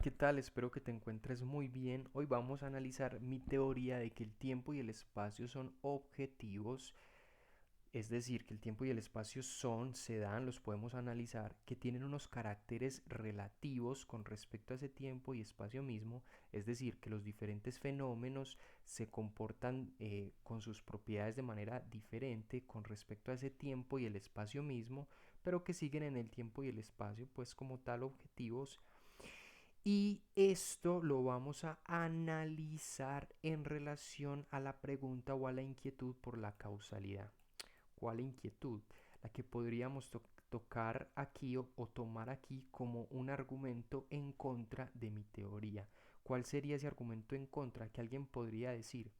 ¿qué tal? Espero que te encuentres muy bien. Hoy vamos a analizar mi teoría de que el tiempo y el espacio son objetivos, es decir, que el tiempo y el espacio se dan, los podemos analizar, que tienen unos caracteres relativos con respecto a ese tiempo y espacio mismo, es decir, que los diferentes fenómenos se comportan con sus propiedades de manera diferente con respecto a ese tiempo y el espacio mismo, pero que siguen en el tiempo y el espacio, pues como tal objetivos. Y esto lo vamos a analizar en relación a la pregunta o a la inquietud por la causalidad. ¿Cuál inquietud? La que podríamos tocar aquí o tomar aquí como un argumento en contra de mi teoría. ¿Cuál sería ese argumento en contra? Que alguien podría decir,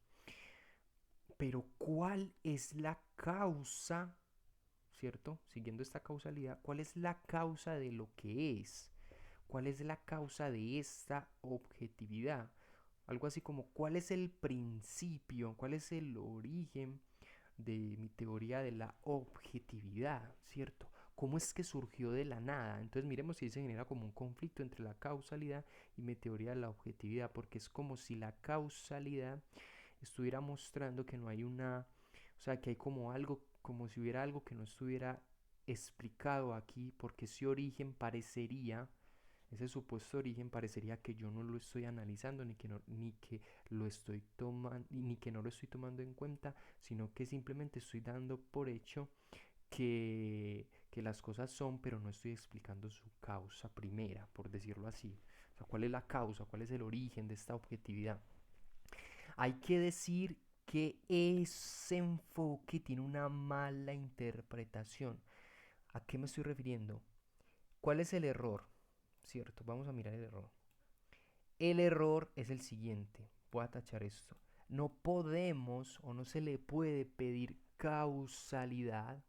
pero ¿cuál es la causa? ¿Cierto? Siguiendo esta causalidad, ¿cuál es la causa de lo que es? ¿Cuál es la causa de esta objetividad? Algo así como, ¿cuál es el principio? ¿Cuál es el origen de mi teoría de la objetividad? ¿Cierto? ¿Cómo es que surgió de la nada? Entonces miremos si se genera como un conflicto entre la causalidad y mi teoría de la objetividad, porque es como si la causalidad estuviera mostrando que no hay una, o sea, que hay como algo, como si hubiera algo que no estuviera explicado aquí, porque ese origen parecería, ese supuesto origen parecería que yo no lo estoy analizando, ni que lo estoy tomando, ni que no lo estoy tomando en cuenta, sino que simplemente estoy dando por hecho que las cosas son, pero no estoy explicando su causa primera, por decirlo así. O sea, ¿cuál es la causa? ¿Cuál es el origen de esta objetividad? Hay que decir que ese enfoque tiene una mala interpretación. ¿A qué me estoy refiriendo? ¿Cuál es el error? Cierto, vamos a mirar el error. El error es el siguiente. Voy a tachar esto. No podemos o no se le puede pedir causalidad,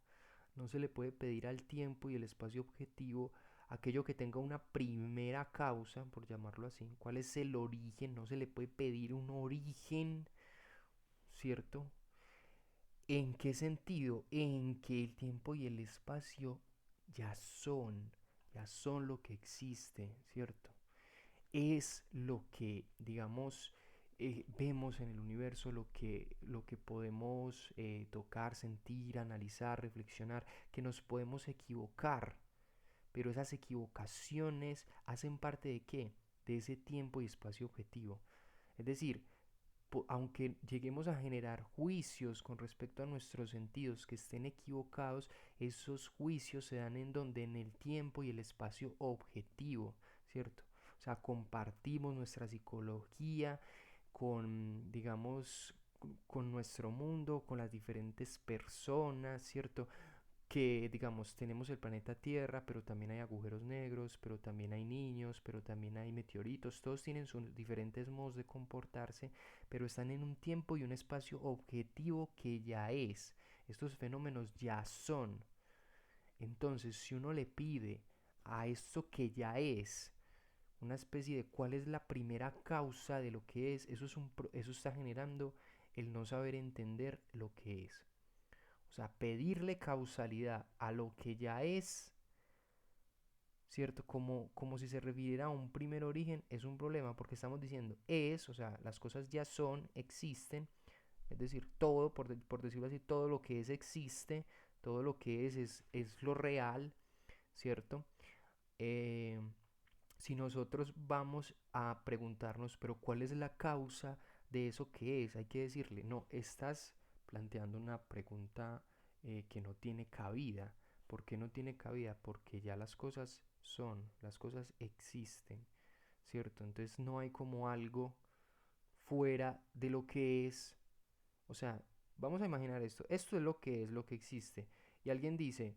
no se le puede pedir al tiempo y el espacio objetivo aquello que tenga una primera causa, por llamarlo así. ¿Cuál es el origen? No se le puede pedir un origen, ¿cierto? ¿En qué sentido? En que el tiempo y el espacio ya ya son lo que existe, ¿cierto? Es lo que, digamos, vemos en el universo, lo que podemos tocar, sentir, analizar, reflexionar, que nos podemos equivocar, pero esas equivocaciones hacen parte de qué? De ese tiempo y espacio objetivo. Es decir, aunque lleguemos a generar juicios con respecto a nuestros sentidos que estén equivocados, esos juicios se dan en donde en el tiempo y el espacio objetivo, ¿cierto? O sea, compartimos nuestra psicología con, digamos, con nuestro mundo, con las diferentes personas, ¿cierto? Que digamos tenemos el planeta Tierra, pero también hay agujeros negros, pero también hay niños, pero también hay meteoritos, todos tienen sus diferentes modos de comportarse, pero están en un tiempo y un espacio objetivo que ya es. Estos fenómenos ya son. Entonces, si uno le pide a esto que ya es una especie de cuál es la primera causa de lo que es, eso está generando el no saber entender lo que es. O sea, pedirle causalidad a lo que ya es, ¿cierto? Como si se refiriera a un primer origen, es un problema porque estamos diciendo es, o sea, las cosas ya son, existen, es decir, todo, por decirlo así, todo lo que es existe, todo lo que es lo real, ¿cierto? Eh, si nosotros vamos a preguntarnos, pero ¿cuál es la causa de eso que es? Hay que decirle, no, estás planteando una pregunta que no tiene cabida. ¿Por qué no tiene cabida? Porque ya las cosas son, las cosas existen, ¿cierto? Entonces no hay como algo fuera de lo que es. O sea, vamos a imaginar esto es lo que es, lo que existe. Y alguien dice,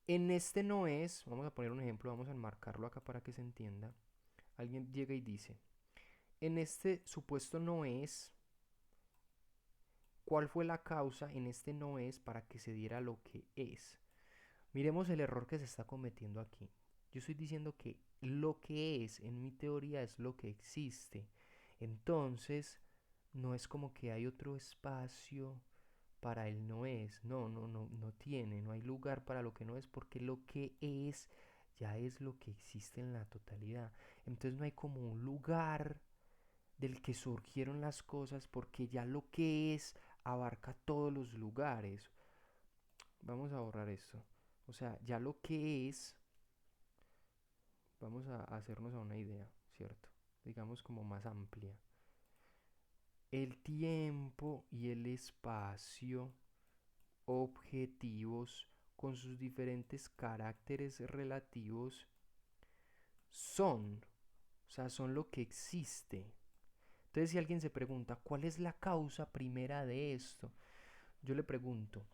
en este no es, vamos a poner un ejemplo, vamos a enmarcarlo acá para que se entienda. Alguien llega y dice, en este supuesto no es, ¿cuál fue la causa en este no es para que se diera lo que es? Miremos el error que se está cometiendo aquí. Yo estoy diciendo que lo que es, en mi teoría, es lo que existe. Entonces, no es como que hay otro espacio para el no es. No tiene, no hay lugar para lo que no es, porque lo que es ya es lo que existe en la totalidad. Entonces no hay como un lugar del que surgieron las cosas porque ya lo que es abarca todos los lugares. Vamos a borrar esto. O sea, ya lo que es, vamos a hacernos a una idea, ¿cierto? Digamos como más amplia. El tiempo y el espacio objetivos con sus diferentes caracteres relativos son, o sea, son lo que existe. Entonces, si alguien se pregunta, ¿cuál es la causa primera de esto? Yo le pregunto,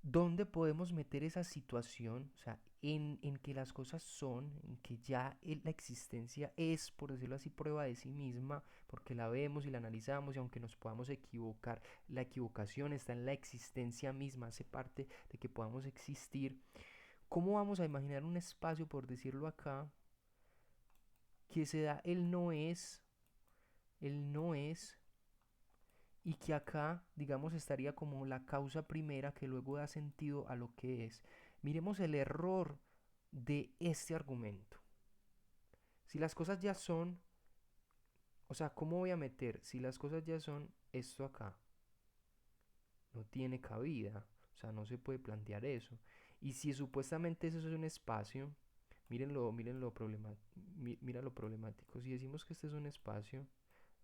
¿dónde podemos meter esa situación? O sea, en que las cosas son, en que ya la existencia es, por decirlo así, prueba de sí misma, porque la vemos y la analizamos y aunque nos podamos equivocar, la equivocación está en la existencia misma, hace parte de que podamos existir. ¿Cómo vamos a imaginar un espacio, por decirlo acá, que se da el no es, y que acá, digamos, estaría como la causa primera que luego da sentido a lo que es? Miremos el error de este argumento. Si las cosas ya son, o sea, ¿cómo voy a meter si las cosas ya son esto acá? No tiene cabida, o sea, no se puede plantear eso. Y si supuestamente eso es un espacio, mira lo problemático. Si decimos que este es un espacio,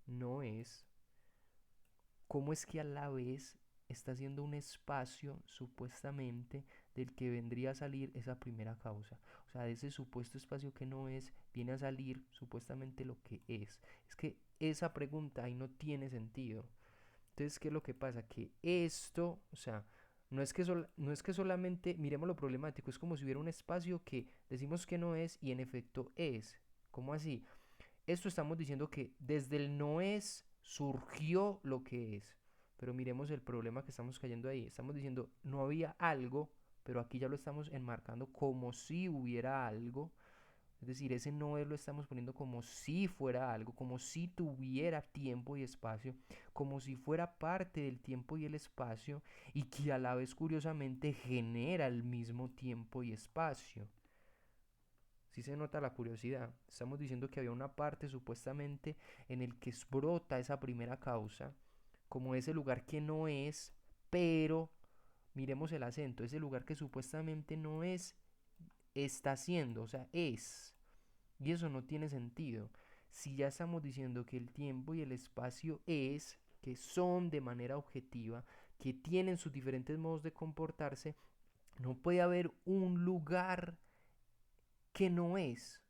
no es, ¿cómo es que a la vez está siendo un espacio supuestamente del que vendría a salir esa primera causa? O sea, de ese supuesto espacio que no es, viene a salir supuestamente lo que es. Es que esa pregunta ahí no tiene sentido. Entonces, ¿qué es lo que pasa? Que esto, o sea, no es que solamente miremos lo problemático, es como si hubiera un espacio que decimos que no es y en efecto es. ¿Cómo así? Esto estamos diciendo que desde el no es surgió lo que es. Pero miremos el problema que estamos cayendo ahí. Estamos diciendo no había algo, pero aquí ya lo estamos enmarcando como si hubiera algo. Es decir, ese no es lo estamos poniendo como si fuera algo, como si tuviera tiempo y espacio, como si fuera parte del tiempo y el espacio, y que a la vez curiosamente genera el mismo tiempo y espacio. Si se nota la curiosidad. Estamos diciendo que había una parte supuestamente en el que brota esa primera causa, como ese lugar que no es, pero miremos el acento, ese lugar que supuestamente no es, está siendo, o sea, es. Y eso no tiene sentido. Si ya estamos diciendo que el tiempo y el espacio es, que son de manera objetiva, que tienen sus diferentes modos de comportarse, no puede haber un lugar que no es,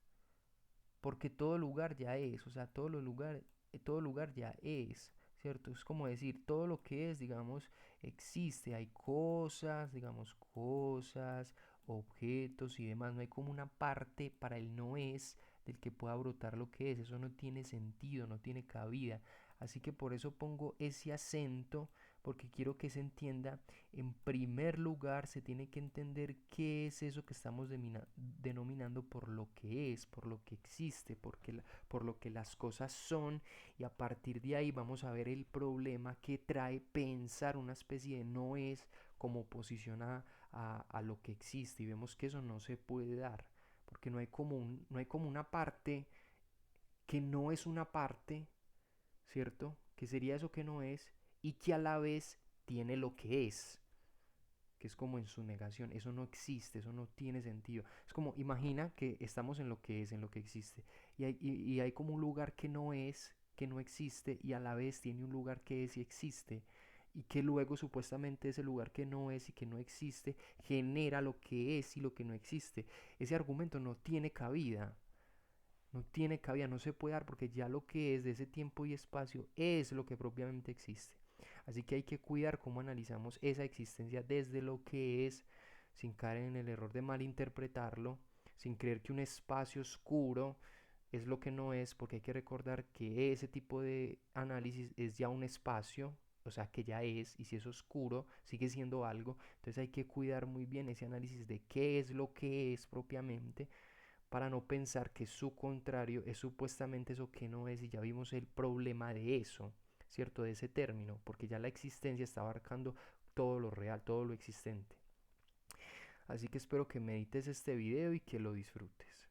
porque todo lugar ya es, o sea, todo lugar ya es, ¿cierto? Es como decir, todo lo que es, digamos, existe, hay cosas, digamos, cosas, objetos y demás, no hay como una parte para el no es del que pueda brotar lo que es, eso no tiene sentido, no tiene cabida, así que por eso pongo ese acento, porque quiero que se entienda. En primer lugar, se tiene que entender qué es eso que estamos denominando por lo que es, por lo que existe, por lo que las cosas son, y a partir de ahí vamos a ver el problema que trae pensar una especie de no es como oposición a lo que existe, y vemos que eso no se puede dar, porque no hay como una parte que no es una parte, ¿cierto? Que sería eso que no es y que a la vez tiene lo que es, que es como en su negación. Eso no existe, eso no tiene sentido. Es como, imagina que estamos en lo que es, en lo que existe, y hay como un lugar que no es, que no existe, y a la vez tiene un lugar que es y existe, y que luego supuestamente ese lugar que no es y que no existe genera lo que es y lo que no existe. Ese argumento no tiene cabida. No tiene cabida, no se puede dar porque ya lo que es de ese tiempo y espacio es lo que propiamente existe. Así que hay que cuidar cómo analizamos esa existencia desde lo que es, sin caer en el error de malinterpretarlo, sin creer que un espacio oscuro es lo que no es, porque hay que recordar que ese tipo de análisis es ya un espacio, o sea que ya es, y si es oscuro sigue siendo algo. Entonces hay que cuidar muy bien ese análisis de qué es lo que es propiamente, para no pensar que su contrario es supuestamente eso que no es, y ya vimos el problema de eso, ¿cierto? De ese término, porque ya la existencia está abarcando todo lo real, todo lo existente. Así que espero que medites este video y que lo disfrutes.